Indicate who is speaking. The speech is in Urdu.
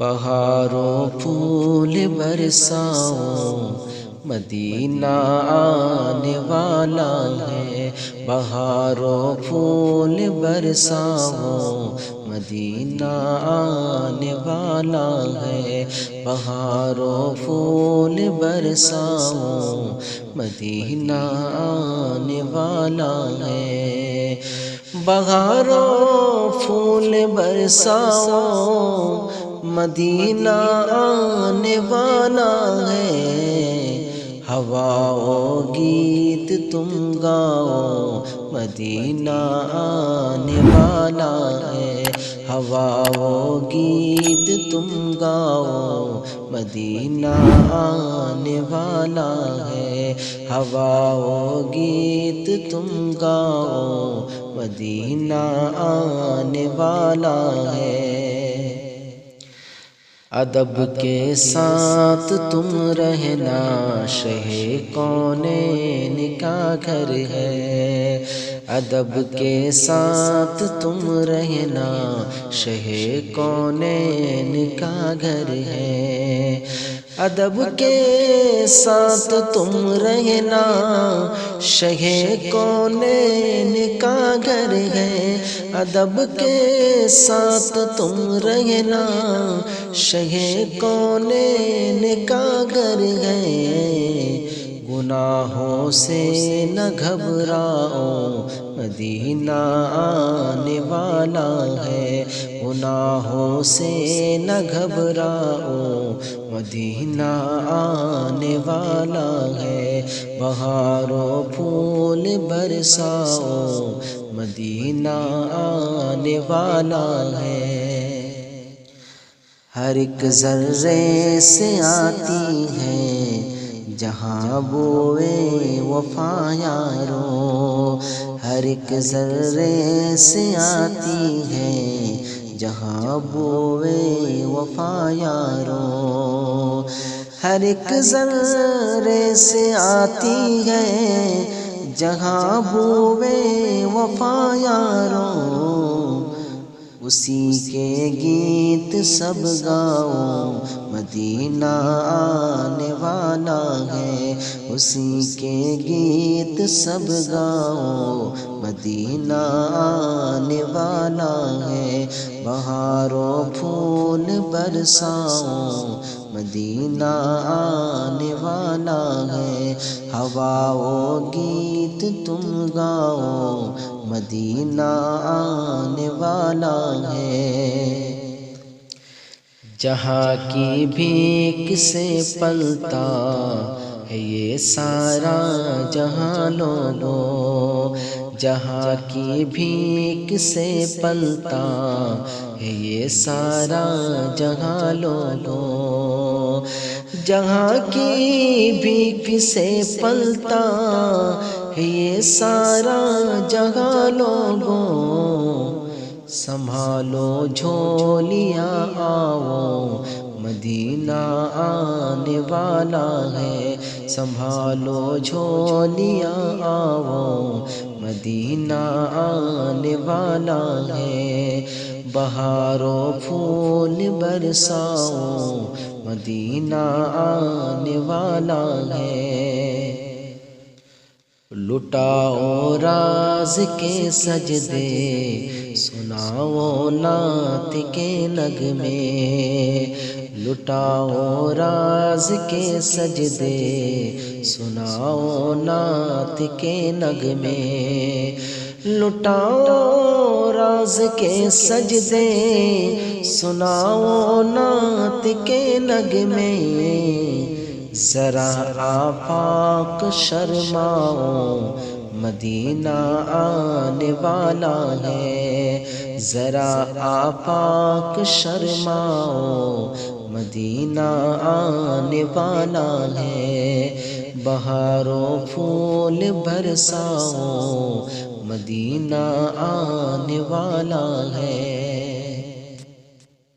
Speaker 1: بہاروں پھول برساؤ مدینہ آنے والا ہے۔ بہاروں پھول برساؤ مدینہ آنے والا ہے۔ بہاروں پھول برساؤ مدینہ آنے والا ہے۔ بہاروں پھول برساؤ مدینہ آنے والا ہے۔ ہوا و گیت تم گاؤ مدینہ آنے والا ہے۔ ہوا و گیت تم گاؤ مدینہ آنے والا ہے۔ ہوا و گیت تم گاؤ مدینہ آنے والا ہے۔ ادب کے ساتھ تم رہنا شہ کونین کا گھر ہے۔ ادب کے ساتھ تم رہنا شہ کونین کا گھر ہے۔ ادب کے ساتھ تم رہنا شہ کونین کا گھر ہے۔ ادب کے ساتھ تم رہنا شہ کونین کا گھر ہے۔ گناہوں سے نہ گھبراؤ مدینہ آنے والا ہے۔ گناہوں سے نہ گھبراؤ مدینہ آنے والا ہے۔ بہاروں پھول برساؤ مدینہ آنے والا ہے۔ ہر ایک ذرے سے آتی ہے جہاں بوئے وفا یارو۔ ہر ایک ذرے سے آتی ہے جہاں بوئے وفا یارو۔ ہر ایک ذرے سے آتی ہے جہاں بوئے وفا یارو۔ اسی کے گیت سب گاؤ مدینہ آنے والا ہے۔ اسی کے گیت سب گاؤ مدینہ آنے والا ہے۔ بہاروں پھول برساؤ مدینہ آنے والا ہے۔ ہوا و گیت تم گاؤ مدینہ آنے والا ہے۔ جہاں کی بھیک سے پلتا ہے یہ سارا جہاں لوگو۔ جہاں کی بھیک سے پلتا ہے یہ سارا جہاں لوگو۔ جہاں کی بھیک سے پلتا ہے یہ سارا جہاں لوگو۔ سنبھالو جھولیاں آؤ مدینہ آنے والا ہے۔ سنبھالو جھولیاں آؤ مدینہ آنے والا ہے۔ بہاروں پھول برساؤ مدینہ آنے والا ہے۔ لٹاؤ راز کے سجدے سناؤ نعت کے نغمے۔ لٹاؤ راز کے سجدے سناؤ نعت کے نغمے۔ لٹاؤ راز کے سجدے سناؤ نعت کے نغمے۔ ذرا آفاق شرماؤ مدینہ آنے والا ہے۔ ذرا آفاق شرماؤ مدینہ آنے والا ہے۔ بہاروں پھول برساؤ مدینہ آنے والا ہے۔